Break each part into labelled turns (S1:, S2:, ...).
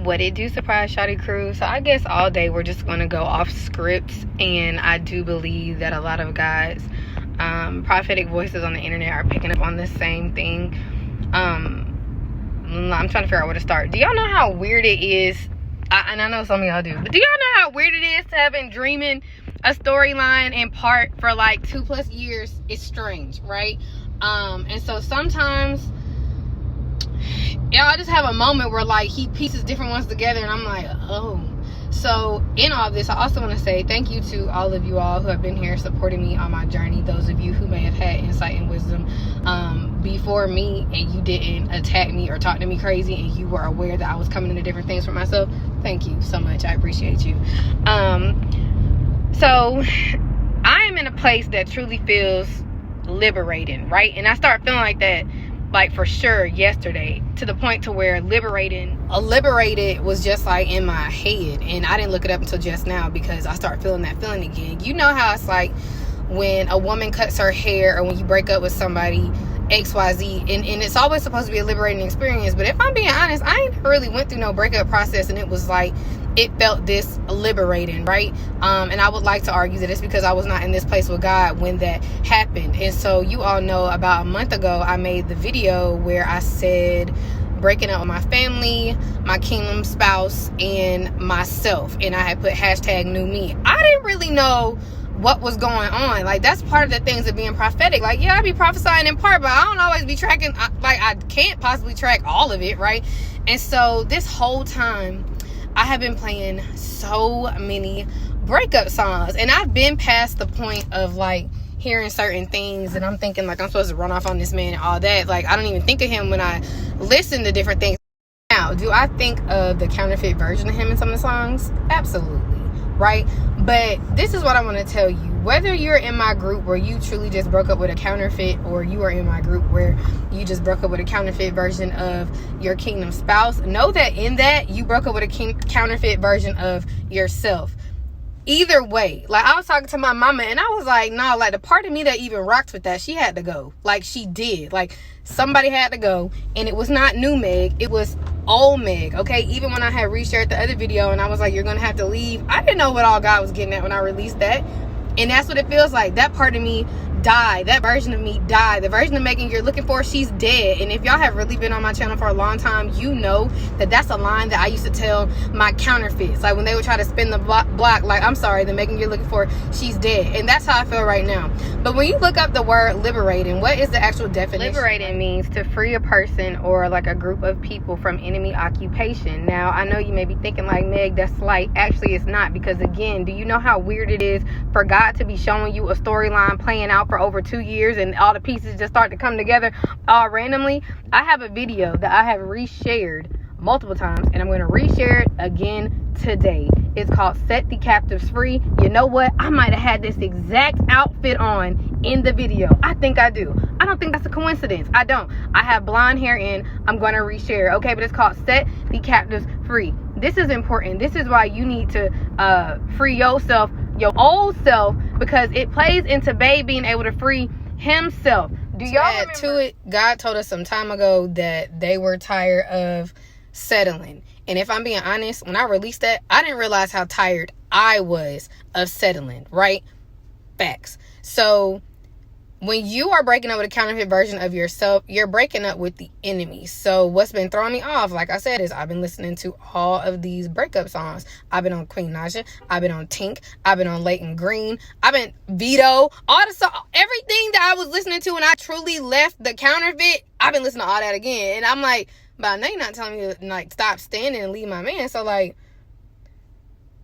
S1: What it do, surprise Shawty crew? So I guess all day we're just going to go off script, and I do believe that a lot of guys, prophetic voices on the internet are picking up on the same thing. I'm trying to figure out where to start. Do y'all know how weird it is? And I know some of y'all do, but do y'all know how weird it is to have been dreaming a storyline in part for like 2+ years? It's strange, right? And so sometimes I just have a moment where like he pieces different ones together and I'm like, oh. So in all this, I also want to say thank you to all of you all who have been here supporting me on my journey. Those of you who may have had insight and wisdom before me, and you didn't attack me or talk to me crazy, and you were aware that I was coming into different things for myself. Thank you so much. I appreciate you. So I am in a place that truly feels liberating, right? And I start feeling like that, like for sure yesterday, to the point to where liberated was just like in my head, and I didn't look it up until just now because I start feeling that feeling again. You know how it's like when a woman cuts her hair or when you break up with somebody, XYZ, and it's always supposed to be a liberating experience. But if I'm being honest, I ain't really went through no breakup process and it was like it felt this liberating, right? And I would like to argue that it's because I was not in this place with God when that happened. And so you all know about a month ago I made the video where I said breaking up with my family, my kingdom spouse, and myself, and I had put hashtag new me. I didn't really know what was going on. Like, that's part of the things of being prophetic. Like, yeah, I be prophesying in part, but I don't always be tracking. I can't possibly track all of it, right? And so this whole time I have been playing so many breakup songs, and I've been past the point of like hearing certain things and I'm thinking like I'm supposed to run off on this man and all that. Like, I don't even think of him when I listen to different things. Now, do I think of the counterfeit version of him in some of the songs? Absolutely, right? But this is what I want to tell you. Whether you're in my group where you truly just broke up with a counterfeit, or you are in my group where you just broke up with a counterfeit version of your kingdom spouse, know that in that you broke up with a counterfeit version of yourself. Either way, like, I was talking to my mama and I was like, nah, like, the part of me that even rocked with that, she had to go. Like, she did. Like, somebody had to go, and it was not new Meg, it was old Meg, okay? Even when I had reshared the other video and I was like, you're gonna have to leave, I didn't know what all God was getting at when I released that. And that's what it feels like. That part of me died. That version of me died. The version of Megan you're looking for, she's dead. And if y'all have really been on my channel for a long time, you know that that's a line that I used to tell my counterfeits. Like, when they would try to spin the block, like, I'm sorry, the Megan you're looking for, she's dead. And that's how I feel right now. But when you look up the word liberating, what is the actual definition? Liberating means to free a person or like a group of people from enemy occupation. Now, I know you may be thinking like, Meg, that's slight. Actually, it's not, because again, do you know how weird it is for God to be showing you a storyline playing out for over 2 years and all the pieces just start to come together all randomly? I have a video that I have reshared multiple times, and I'm going to reshare it again today. It's called Set the Captives Free. You know what? I might have had this exact outfit on in the video. I think I do. I don't think that's a coincidence. I don't. I have blonde hair in. I'm going to reshare. Okay, but it's called Set the Captives Free. This is important. This is why you need to free yourself, your old self, because it plays into Babe being able to free himself. Do y'all add to it? God told us some time ago that they were tired of settling. And if I'm being honest, when I released that, I didn't realize how tired I was of settling, right? Facts. So when you are breaking up with a counterfeit version of yourself, you're breaking up with the enemy. So what's been throwing me off, like I said, is I've been listening to all of these breakup songs. I've been on Queen Naja. I've been on Tink. I've been on Leighton Green. I've been Vito. All the everything that I was listening to when I truly left the counterfeit, I've been listening to all that again. And I'm like, but now you're not telling me to like stop standing and leave my man. So like,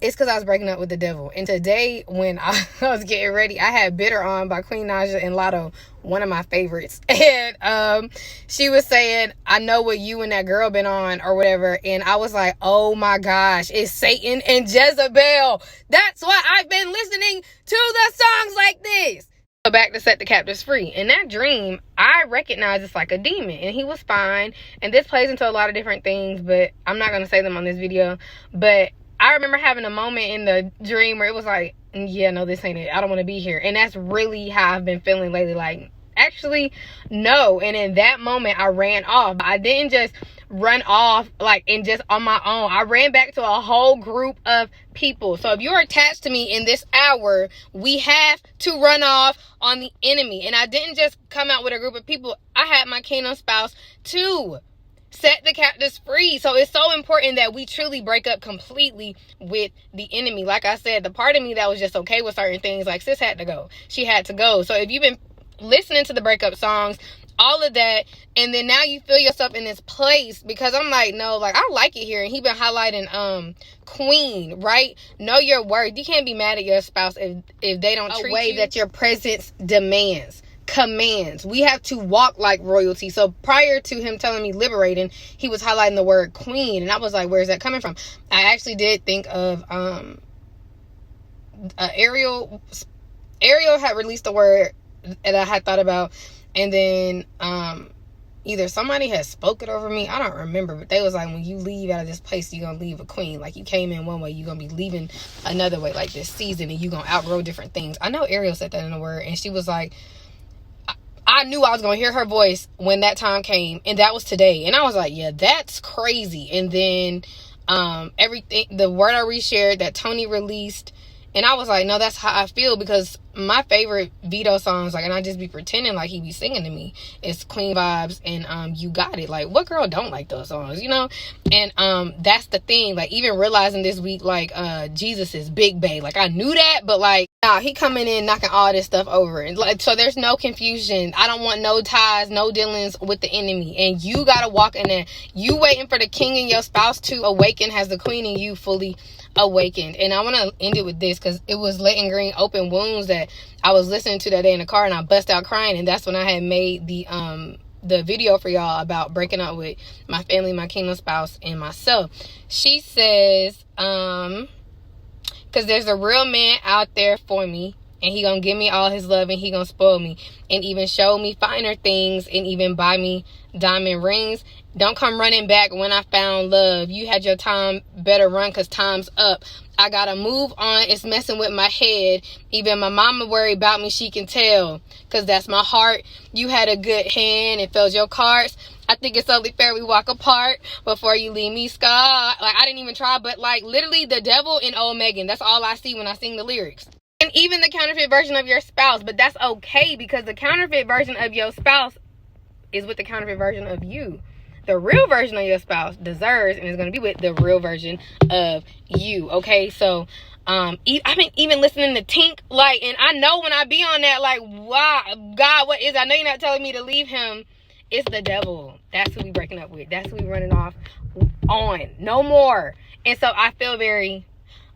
S1: it's because I was breaking up with the devil. And today, when I was getting ready, I had Bitter On by Queen Naja and Lotto, one of my favorites. And she was saying, I know what you and that girl been on or whatever. And I was like, oh my gosh, it's Satan and Jezebel. That's why I've been listening to the songs like this. So back to Set the Captives Free. In that dream, I recognize it's like a demon, and he was fine. And this plays into a lot of different things, but I'm not going to say them on this video. But I remember having a moment in the dream where it was like, yeah, no, this ain't it. I don't want to be here. And that's really how I've been feeling lately. Like, actually, no. And in that moment, I ran off. I didn't just run off like and just on my own. I ran back to a whole group of people. So if you're attached to me in this hour, we have to run off on the enemy. And I didn't just come out with a group of people. I had my kingdom spouse too. Set the captives free. So it's so important that we truly break up completely with the enemy. Like I said, the part of me that was just okay with certain things, like sis had to go. She had to go. So if you've been listening to the breakup songs, all of that, and then now you feel yourself in this place, because I'm like, no, like I like it here. And he been highlighting Queen, right? Know your worth. You can't be mad at your spouse if they don't treat you that your presence demands. Commands. We have to walk like royalty. So prior to him telling me liberating, he was highlighting the word queen, and I was like, where's that coming from? I actually did think of Ariel had released the word that I had thought about, and then either somebody had spoke it over me, I don't remember, but they was like, when you leave out of this place, you're gonna leave a queen. Like, you came in one way, you're gonna be leaving another way, like this season, and you're gonna outgrow different things. I know Ariel said that in the word, and she was like, I knew I was going to hear her voice when that time came, and that was today. And I was like, yeah, that's crazy. And then everything, the word I reshared that Tony released, and I was like, no, that's how I feel, because my favorite Vito songs, like, and I just be pretending like he be singing to me, is Queen Vibes and You Got It. Like, what girl don't like those songs, you know? And that's the thing, like, even realizing this week, like, Jesus is Big Bae. Like, I knew that, but like, nah, he coming in knocking all this stuff over. And like, so there's no confusion. I don't want no ties, no dealings with the enemy. And you gotta walk in there. You waiting for the king and your spouse to awaken, has the queen in you fully awakened. And I want to end it with this, because it was letting green open wounds that I was listening to that day in the car, and I bust out crying. And that's when I had made the video for y'all about breaking up with my family, my kingdom spouse, and myself. She says, because there's a real man out there for me, and he gonna give me all his love, and he gonna spoil me, and even show me finer things, and even buy me diamond rings. Don't come running back when I found love. You had your time, better run, because time's up. I gotta move on. It's messing with my head. Even my mama worry about me, she can tell, because that's my heart. You had a good hand and filled your cards. I think it's only fair we walk apart before you leave me scarred. Like, I didn't even try, but like, literally the devil in Old Megan. That's all I see when I sing the lyrics. And even the counterfeit version of your spouse. But that's okay, because the counterfeit version of your spouse is with the counterfeit version of you. The real version of your spouse deserves and is going to be with the real version of you. Okay, so I've been even listening to Tink, like, and I know when I be on that, like, wow, God, what is, I know you're not telling me to leave him. It's the devil. That's who we breaking up with. That's who we running off on. No more. And so I feel very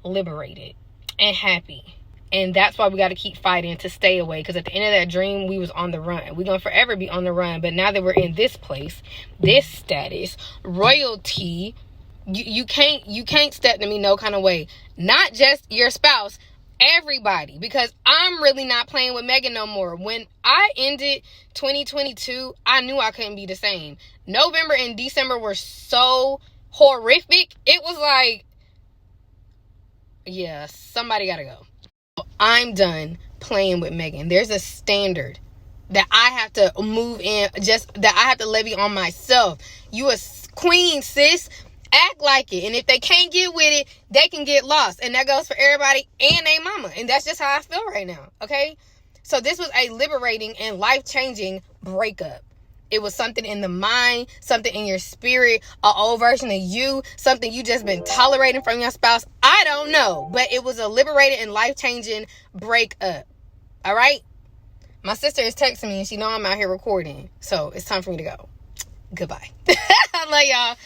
S1: liberated and happy. And that's why we got to keep fighting to stay away. Because at the end of that dream, we was on the run. We're going to forever be on the run. But now that we're in this place, this status, royalty, you can't step to me no kind of way. Not just your spouse, everybody. Because I'm really not playing with Megan no more. When I ended 2022, I knew I couldn't be the same. November and December were so horrific. It was like, yeah, somebody got to go. I'm done playing with Megan. There's a standard that I have to move in, just that I have to levy on myself. You a queen, sis. Act like it. And if they can't get with it, they can get lost. And that goes for everybody and their mama. And that's just how I feel right now. Okay? So this was a liberating and life-changing breakup. It was something in the mind, something in your spirit, an old version of you, something you just been tolerating from your spouse. I don't know, but it was a liberating and life-changing breakup. All right? My sister is texting me and she know I'm out here recording. So it's time for me to go. Goodbye. I love y'all.